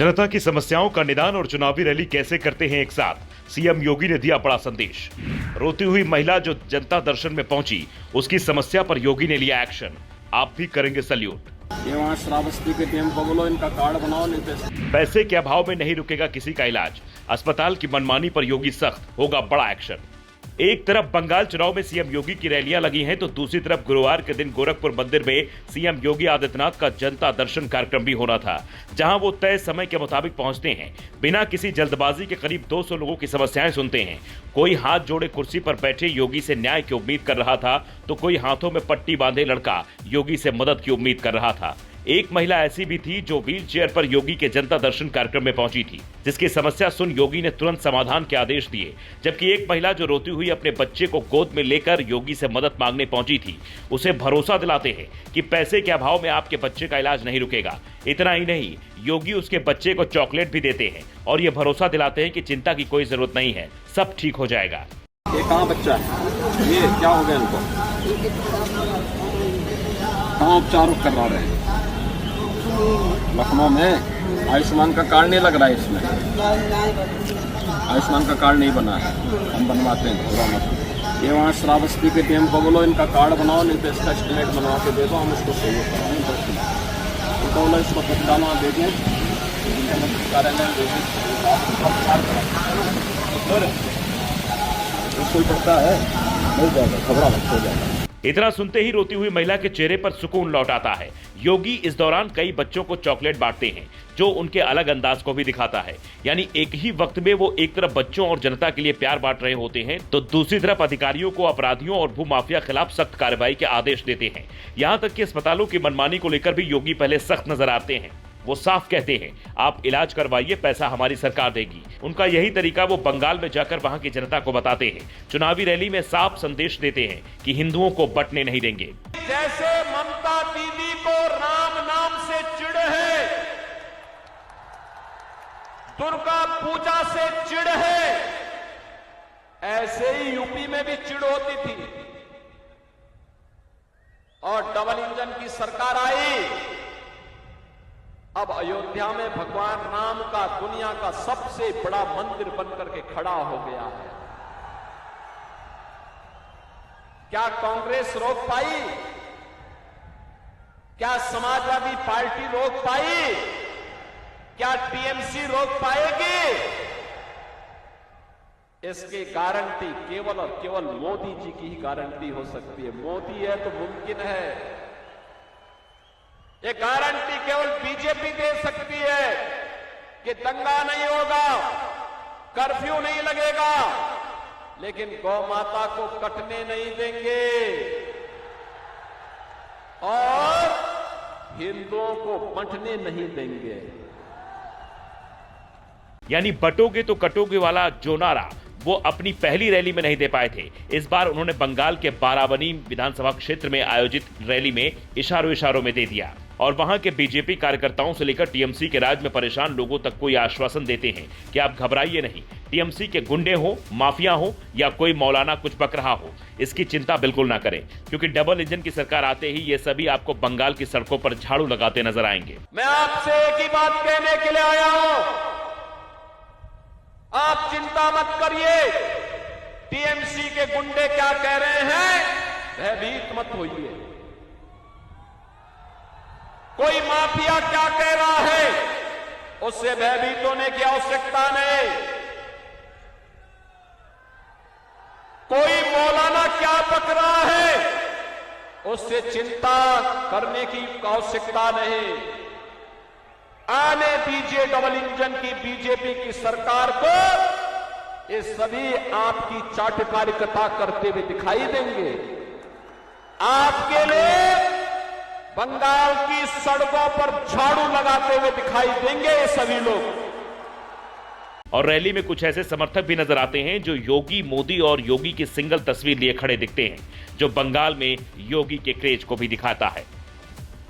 जनता की समस्याओं का निदान और चुनावी रैली कैसे करते हैं एक साथ, सीएम योगी ने दिया बड़ा संदेश। रोती हुई महिला जो जनता दर्शन में पहुंची, उसकी समस्या पर योगी ने लिया एक्शन। आप भी करेंगे सल्यूट। ये वहाँ श्रावस्ती के टीएम को बोलो इनका कार्ड बनाओ, नहीं पैसे के अभाव में नहीं रुकेगा किसी का इलाज, अस्पताल की मनमानी पर योगी सख्त, होगा बड़ा एक्शन। एक तरफ बंगाल चुनाव में सीएम योगी की रैलियां लगी हैं, तो दूसरी तरफ गुरुवार के दिन गोरखपुर मंदिर में सीएम योगी आदित्यनाथ का जनता दर्शन कार्यक्रम भी होना था, जहां वो तय समय के मुताबिक पहुंचते हैं। बिना किसी जल्दबाजी के करीब 200 लोगों की समस्याएं सुनते हैं। कोई हाथ जोड़े कुर्सी पर बैठे योगी से न्याय की उम्मीद कर रहा था, तो कोई हाथों में पट्टी बांधे लड़का योगी से मदद की उम्मीद कर रहा था। एक महिला ऐसी भी थी जो व्हील चेयर पर योगी के जनता दर्शन कार्यक्रम में पहुंची थी, जिसकी समस्या सुन योगी ने तुरंत समाधान के आदेश दिए। जबकि एक महिला जो रोती हुई अपने बच्चे को गोद में लेकर योगी से मदद मांगने पहुंची थी, उसे भरोसा दिलाते हैं कि पैसे के अभाव में आपके बच्चे का इलाज नहीं रुकेगा। इतना ही नहीं, योगी उसके बच्चे को चॉकलेट भी देते हैं और ये भरोसा दिलाते हैं कि चिंता की कोई जरूरत नहीं है, सब ठीक हो जाएगा। ये कहाँ बच्चा है? ये क्या हो गया इनको? कहाँ उपचार करवा रहे हैं? लखनऊ में आयुष्मान का कार्ड नहीं लग रहा है इसमें। आयुष्मान का कार्ड नहीं बना है, हम बनवाते हैं, थोड़ा मत। ये वहाँ श्रावस्ती के टीएम को बोलो इनका कार्ड बनाओ, नहीं तो इसका एस्टिमेट बनवा के दे दो, हम इसको सहयोग कराएंगे। उनको बोलो इसको पहुँचाना दे दें, स्कूल पढ़ता है, मिल जाएगा, खबरा हो जाएगा। इतना सुनते ही रोती हुई महिला के चेहरे पर सुकून लौट आता है। योगी इस दौरान कई बच्चों को चॉकलेट बांटते हैं, जो उनके अलग अंदाज को भी दिखाता है। यानी एक ही वक्त में वो एक तरफ बच्चों और जनता के लिए प्यार बांट रहे होते हैं, तो दूसरी तरफ अधिकारियों को अपराधियों और भूमाफिया खिलाफ सख्त कार्रवाई के आदेश देते हैं। यहाँ तक कि अस्पतालों की मनमानी को लेकर भी योगी पहले सख्त नजर आते हैं। वो साफ कहते हैं, आप इलाज करवाइए, पैसा हमारी सरकार देगी। उनका यही तरीका वो बंगाल में जाकर वहां की जनता को बताते हैं। चुनावी रैली में साफ संदेश देते हैं कि हिंदुओं को बंटने नहीं देंगे। जैसे ममता दीदी को राम नाम से चिढ़ है, दुर्गा पूजा से चिढ़ है, ऐसे ही यूपी में भी चिढ़ होती थी। और डबल इंजन की सरकार आई, अब अयोध्या में भगवान राम का दुनिया का सबसे बड़ा मंदिर बनकर के खड़ा हो गया है। क्या कांग्रेस रोक पाई? क्या समाजवादी पार्टी रोक पाई? क्या टीएमसी रोक पाएगी? इसकी गारंटी केवल और केवल मोदी जी की ही गारंटी हो सकती है। मोदी है तो मुमकिन है। ये गारंटी केवल बीजेपी दे सकती है कि दंगा नहीं होगा, कर्फ्यू नहीं लगेगा, लेकिन गौ माता को कटने नहीं देंगे और हिंदुओं को बंटने नहीं देंगे। यानी बटोगे तो कटोगे वाला जो नारा वो अपनी पहली रैली में नहीं दे पाए थे, इस बार उन्होंने बंगाल के बाराबनी विधानसभा क्षेत्र में आयोजित रैली में इशारों में दे दिया और वहां के बीजेपी कार्यकर्ताओं से लेकर टीएमसी के राज में परेशान लोगों तक को यह आश्वासन देते हैं कि आप घबराइए नहीं। टीएमसी के गुंडे हो, माफिया हो या कोई मौलाना कुछ बक रहा हो, इसकी चिंता बिल्कुल ना करें, क्योंकि डबल इंजन की सरकार आते ही ये सभी आपको बंगाल की सड़कों पर झाड़ू लगाते नजर आएंगे। मैं आपसे एक ही बात कहने के लिए आया हूं, आप चिंता मत करिए। टीएमसी के गुंडे क्या कह रहे हैं, भयभीत मत होइए। कोई माफिया क्या कह रहा है, उससे भयभीत होने की आवश्यकता नहीं। कोई मौलाना क्या बक रहा है, उससे चिंता करने की आवश्यकता नहीं। आने दीजिए डबल इंजन की बीजेपी की सरकार को, ये सभी आपकी चाटकारिता करते हुए दिखाई देंगे। आपके लिए बंगाल की सड़कों पर झाड़ू लगाते हुए दिखाई देंगे ये सभी लोग। और रैली में कुछ ऐसे समर्थक भी नजर आते हैं जो योगी, मोदी और योगी की सिंगल तस्वीर लिए खड़े दिखते हैं, जो बंगाल में योगी के क्रेज को भी दिखाता है।